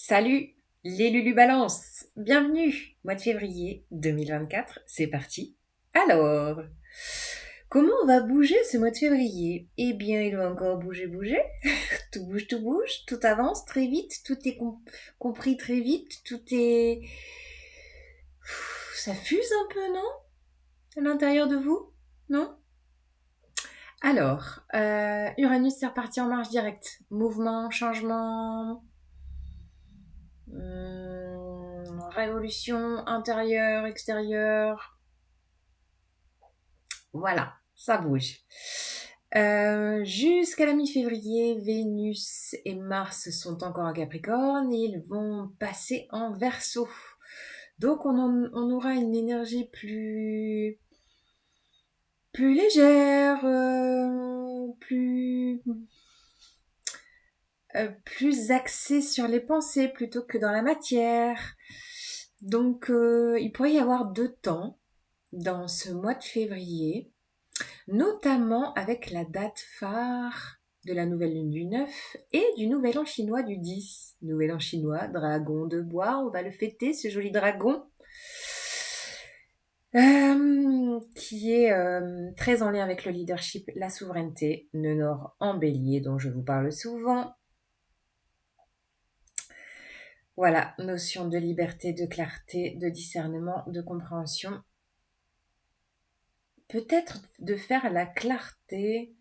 Salut les Lulu Balance, bienvenue, mois de février 2024, c'est parti. Alors, comment on va bouger ce mois de février? Eh bien, il va encore bouger, tout bouge, tout avance très vite, tout est compris très vite, tout est... Ça fuse un peu, non? À l'intérieur de vous? Non? Alors, Uranus est reparti en marche directe. Mouvement, changement, révolution intérieure, extérieure. Voilà, ça bouge. Jusqu'à la mi-février, Vénus et Mars sont encore en Capricorne et ils vont passer en Verseau. Donc on aura une énergie plus légère, plus axée sur les pensées plutôt que dans la matière. Donc il pourrait y avoir deux temps dans ce mois de février, notamment avec la date phare de la nouvelle lune du 9 et du nouvel an chinois du 10. Nouvel an chinois, dragon de bois, on va le fêter, ce joli dragon, qui est très en lien avec le leadership, la souveraineté, nœud nord en bélier dont je vous parle souvent. Voilà, notion de liberté, de clarté, de discernement, de compréhension. Peut-être de faire la clarté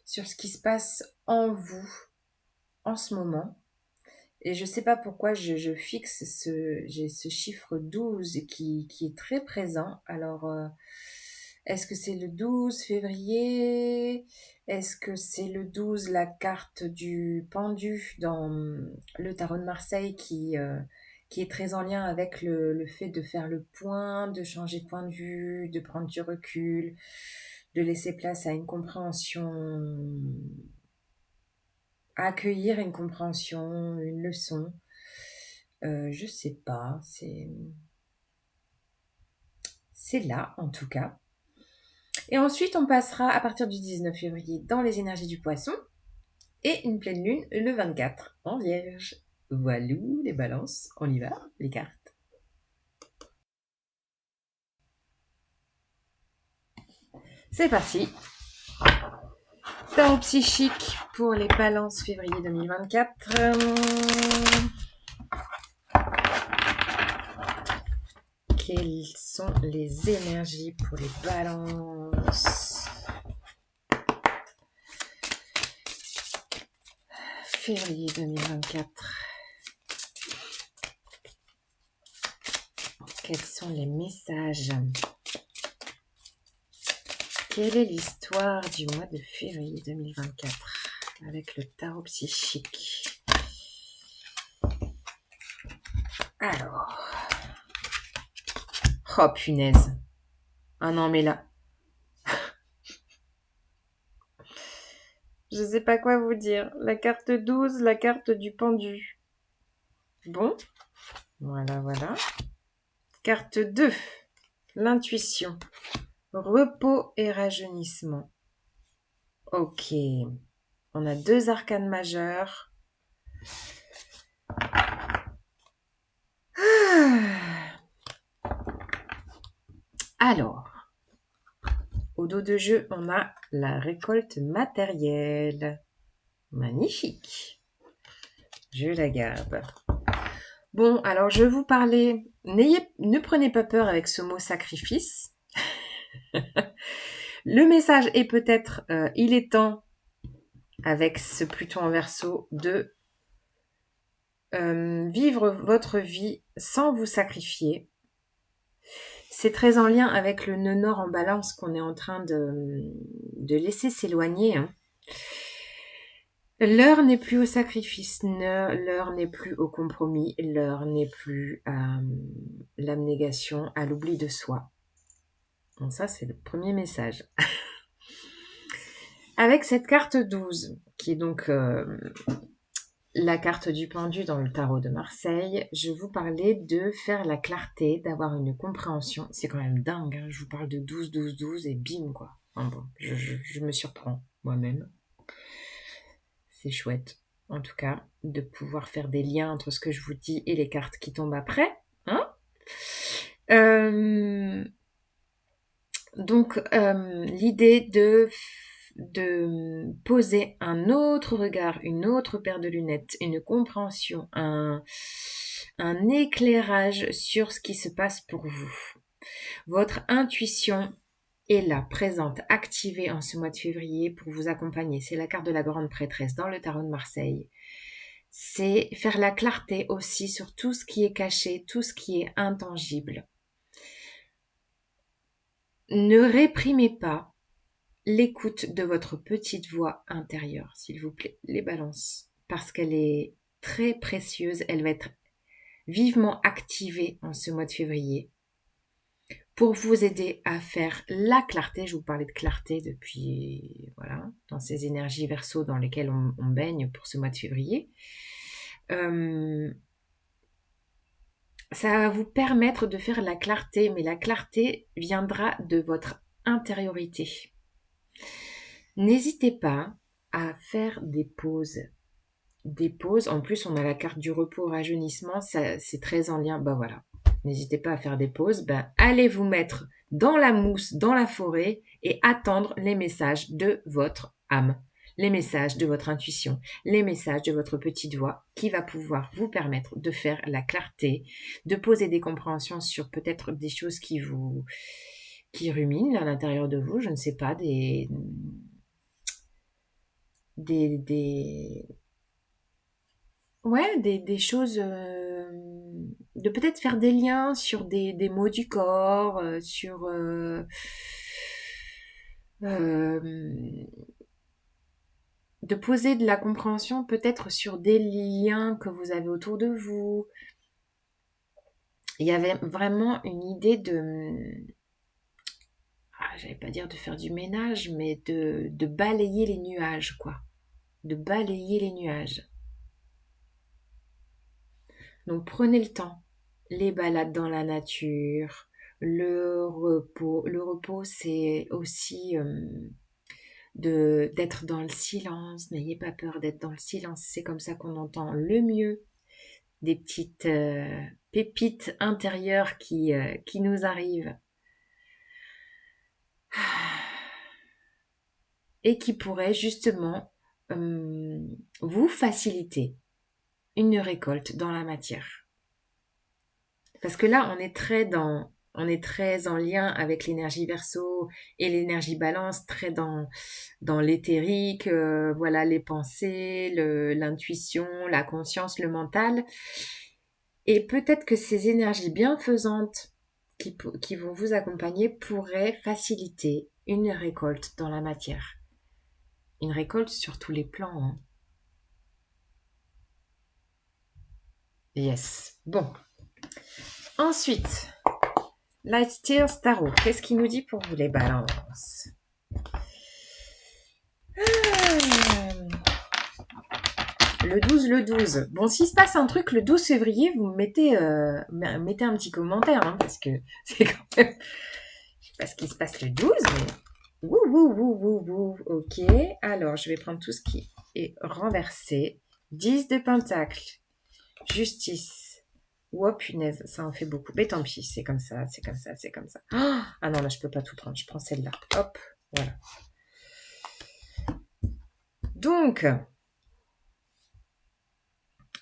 sur ce qui se passe en vous en ce moment. Et je ne sais pas pourquoi je fixe j'ai ce chiffre 12 qui est très présent. Alors, est-ce que c'est le 12 février? Est-ce que c'est le 12, la carte du pendu dans le tarot de Marseille qui est très en lien avec le fait de faire le point, de changer de point de vue, de prendre du recul, de laisser place à une compréhension, à accueillir une compréhension, une leçon. Je sais pas, c'est là en tout cas. Et ensuite, on passera à partir du 19 février dans les énergies du poisson et une pleine lune le 24 en vierge. Voilou les balances, on y va, les cartes. C'est parti. Tarot psychique pour les balances février 2024. Quelles sont les énergies pour les balances février 2024? Quels sont les messages? Quelle est l'histoire du mois de février 2024 avec le tarot psychique? Alors... Oh punaise. Ah non mais là... Je sais pas quoi vous dire. La carte 12, la carte du pendu. Bon. Voilà. Carte 2. L'intuition. Repos et rajeunissement. Ok. On a deux arcanes majeures. Alors, au dos de jeu, on a la récolte matérielle. Magnifique. Je la garde. Bon, alors je vais vous parler. Ne prenez pas peur avec ce mot sacrifice. Le message est peut-être, il est temps, avec ce Pluton en Verseau, de vivre votre vie sans vous sacrifier. C'est très en lien avec le nœud nord en balance qu'on est en train de laisser s'éloigner. Hein. L'heure n'est plus au sacrifice, l'heure n'est plus au compromis, l'heure n'est plus à l'abnégation, à l'oubli de soi. Donc ça, c'est le premier message. Avec cette carte 12, qui est donc la carte du pendu dans le tarot de Marseille, je vous parlais de faire la clarté, d'avoir une compréhension. C'est quand même dingue, hein, je vous parle de 12 et bim quoi. Enfin bon, je me surprends moi-même. C'est chouette. en tout cas, de pouvoir faire des liens entre ce que je vous dis et les cartes qui tombent après. Hein. Donc, l'idée de poser un autre regard, une autre paire de lunettes, une compréhension, un éclairage sur ce qui se passe pour vous. Votre intuition est là, présente, activée en ce mois de février pour vous accompagner. C'est la carte de la grande prêtresse dans le tarot de Marseille. C'est faire la clarté aussi sur tout ce qui est caché, tout ce qui est intangible. Ne réprimez pas l'écoute de votre petite voix intérieure, s'il vous plaît, les balances, parce qu'elle est très précieuse, elle va être vivement activée en ce mois de février pour vous aider à faire la clarté. Je vous parlais de clarté depuis, voilà, dans ces énergies verso dans lesquelles on baigne pour ce mois de février. Ça va vous permettre de faire la clarté, mais la clarté viendra de votre intériorité. N'hésitez pas à faire des pauses. Des pauses, en plus on a la carte du repos, rajeunissement, ça, c'est très en lien, bah voilà. N'hésitez pas à faire des pauses, allez vous mettre dans la mousse, dans la forêt et attendre les messages de votre âme, les messages de votre intuition, les messages de votre petite voix qui va pouvoir vous permettre de faire la clarté, de poser des compréhensions sur peut-être des choses qui ruminent à l'intérieur de vous, je ne sais pas, des ouais, des choses, de peut-être faire des liens sur des mots du corps, sur de poser de la compréhension peut-être sur des liens que vous avez autour de vous. Il y avait vraiment une idée j'allais pas dire de faire du ménage, mais de balayer les nuages, quoi. De balayer les nuages. Donc prenez le temps, les balades dans la nature, le repos. Le repos, c'est aussi d'être dans le silence. N'ayez pas peur d'être dans le silence. C'est comme ça qu'on entend le mieux des petites pépites intérieures qui nous arrivent et qui pourraient justement vous faciliter une récolte dans la matière. Parce que là, on est très en lien avec l'énergie verso et l'énergie balance, très dans l'éthérique, voilà, les pensées, l'intuition, la conscience, le mental. Et peut-être que ces énergies bienfaisantes qui vont vous accompagner pourraient faciliter une récolte dans la matière. Une récolte sur tous les plans. Hein. Yes. Bon. Ensuite, Light Tears Tarot. Qu'est-ce qu'il nous dit pour vous les balances? Le 12, le 12. Bon, s'il se passe un truc le 12 février, vous mettez un petit commentaire, hein, parce que c'est quand même... Je sais pas ce qui se passe le 12, mais... Wouh. Ok, alors je vais prendre tout ce qui est renversé. 10 de pentacles. Justice. Oh punaise, ça en fait beaucoup. Mais tant pis, c'est comme ça. Ah non, là je peux pas tout prendre, je prends celle-là. Hop, voilà. Donc,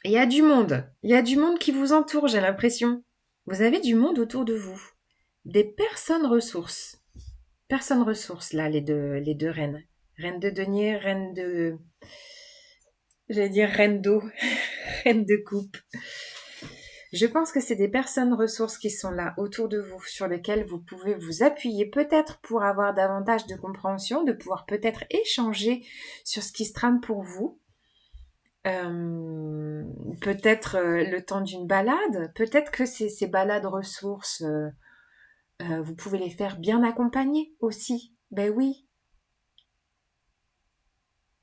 il y a du monde. Il y a du monde qui vous entoure, j'ai l'impression. Vous avez du monde autour de vous. Des personnes ressources. Personnes ressources, là, les deux reines. Reine de denier, reine de... J'allais dire reine d'eau. Reine de coupe. Je pense que c'est des personnes ressources qui sont là autour de vous, sur lesquelles vous pouvez vous appuyer peut-être pour avoir davantage de compréhension, de pouvoir peut-être échanger sur ce qui se trame pour vous. Peut-être le temps d'une balade, peut-être que ces balades ressources, vous pouvez les faire bien accompagnées aussi. Ben oui.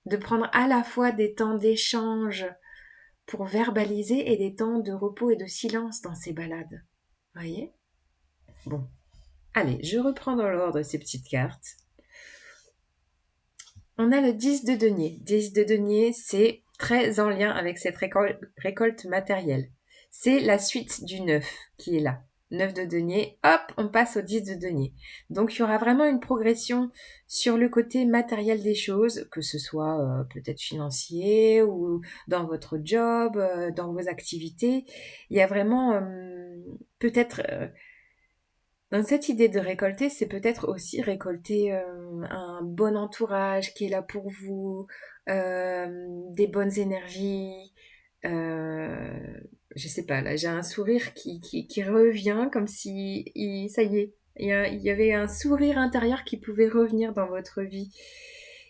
De prendre à la fois des temps d'échange pour verbaliser et des temps de repos et de silence dans ces balades. Voyez ? Bon. Allez, je reprends dans l'ordre ces petites cartes. On a le 10 de denier. 10 de denier, c'est très en lien avec cette récolte matérielle. C'est la suite du 9 qui est là. 9 de denier, hop, on passe au 10 de denier. Donc il y aura vraiment une progression sur le côté matériel des choses, que ce soit peut-être financier ou dans votre job, dans vos activités. Il y a vraiment peut-être dans cette idée de récolter, c'est peut-être aussi récolter un bon entourage qui est là pour vous, des bonnes énergies. euh, je sais pas, là j'ai un sourire qui revient comme si, ça y est, il y avait un sourire intérieur qui pouvait revenir dans votre vie.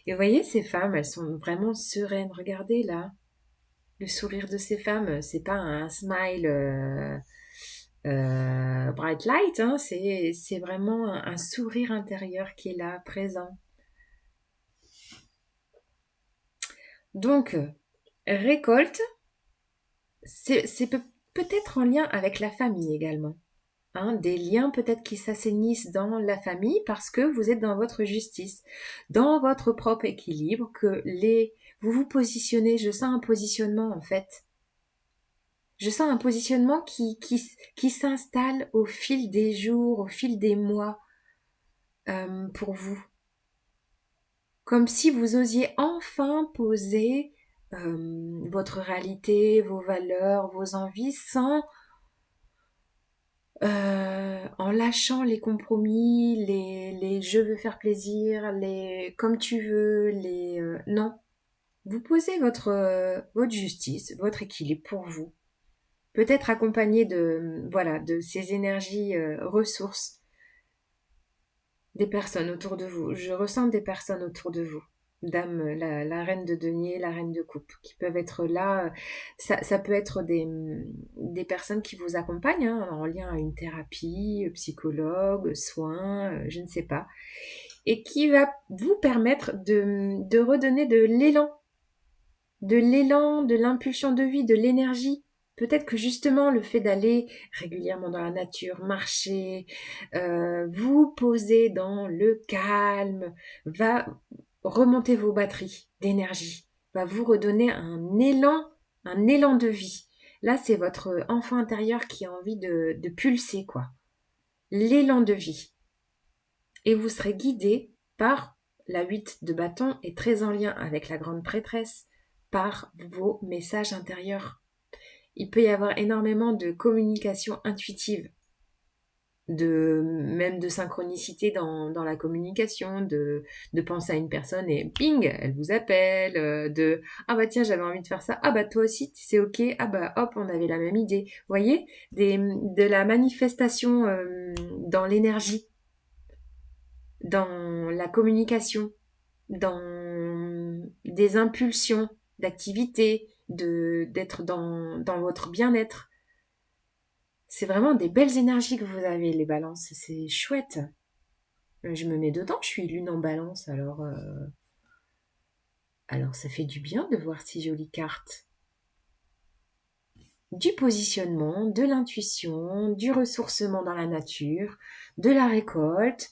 Et vous voyez, ces femmes, elles sont vraiment sereines. Regardez là, le sourire de ces femmes, c'est pas un smile bright light, hein, c'est vraiment un sourire intérieur qui est là, présent. Donc, récolte, c'est peut-être en lien avec la famille également. Hein, des liens peut-être qui s'assainissent dans la famille parce que vous êtes dans votre justice, dans votre propre équilibre, vous vous positionnez, je sens un positionnement en fait. Je sens un positionnement qui s'installe au fil des jours, au fil des mois pour vous. Comme si vous osiez enfin poser votre réalité, vos valeurs, vos envies sans en lâchant les compromis, les je veux faire plaisir, les comme tu veux, non. Vous posez votre justice, votre équilibre pour vous. Peut-être accompagné de ces énergies ressources des personnes autour de vous. Je ressens des personnes autour de vous. Dame, la reine de denier, la reine de coupe, qui peuvent être là. Ça peut être des personnes qui vous accompagnent hein, en lien à une thérapie, psychologue, soins, je ne sais pas. Et qui va vous permettre de redonner de l'élan, de l'impulsion de vie, de l'énergie. Peut-être que justement le fait d'aller régulièrement dans la nature, marcher, vous poser dans le calme, va remonter vos batteries d'énergie, va vous redonner un élan de vie. Là, c'est votre enfant intérieur qui a envie de pulser, quoi. L'élan de vie. Et vous serez guidé par la 8 de bâton et très en lien avec la grande prêtresse, par vos messages intérieurs. Il peut y avoir énormément de communication intuitive, même de synchronicité dans la communication, de penser à une personne et ping, elle vous appelle, ah bah tiens j'avais envie de faire ça, ah bah toi aussi c'est ok, ah bah hop on avait la même idée, vous voyez, de la manifestation dans l'énergie, dans la communication, dans des impulsions d'activité, d'être dans votre bien-être. C'est vraiment des belles énergies que vous avez, les balances. C'est chouette. Je me mets dedans, je suis lune en balance, alors ça fait du bien de voir ces jolies cartes. Du positionnement, de l'intuition, du ressourcement dans la nature, de la récolte.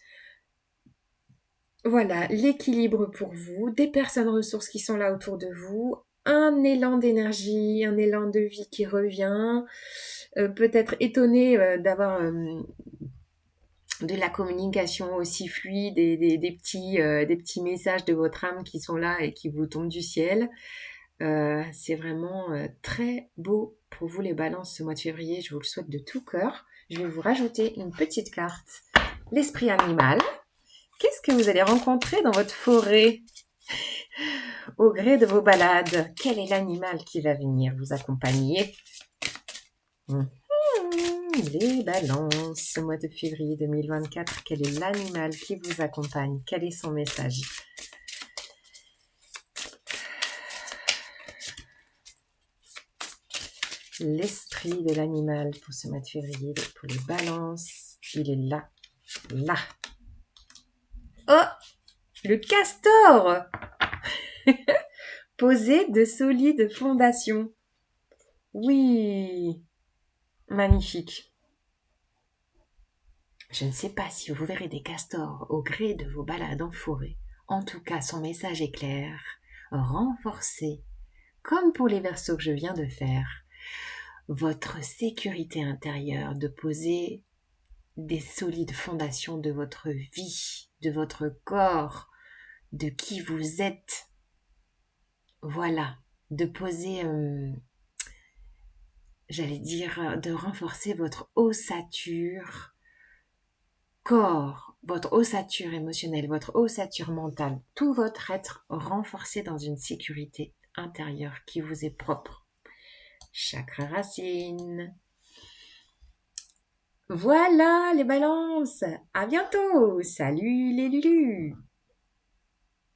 Voilà, l'équilibre pour vous, des personnes ressources qui sont là autour de vous, un élan d'énergie, un élan de vie qui revient, peut-être étonné d'avoir de la communication aussi fluide et des petits messages de votre âme qui sont là et qui vous tombent du ciel. C'est vraiment très beau pour vous les balances ce mois de février, je vous le souhaite de tout cœur. Je vais vous rajouter une petite carte, l'esprit animal. Qu'est-ce que vous allez rencontrer dans votre forêt au gré de vos balades? Quel est l'animal qui va venir vous accompagner? Les balances, ce mois de février 2024, quel est l'animal qui vous accompagne? Quel est son message? L'esprit de l'animal pour ce mois de février, pour les balances, il est là, là. Oh, le castor posé de solides fondations. Oui, magnifique. Je ne sais pas si vous verrez des castors au gré de vos balades en forêt. En tout cas, son message est clair. Renforcez comme pour les versos que je viens de faire, votre sécurité intérieure, de poser des solides fondations de votre vie, de votre corps, de qui vous êtes. Voilà, de poser, j'allais dire, de renforcer votre ossature corps, votre ossature émotionnelle, votre ossature mentale, tout votre être renforcé dans une sécurité intérieure qui vous est propre. Chakra racine. Voilà les balances. À bientôt. Salut les lulus.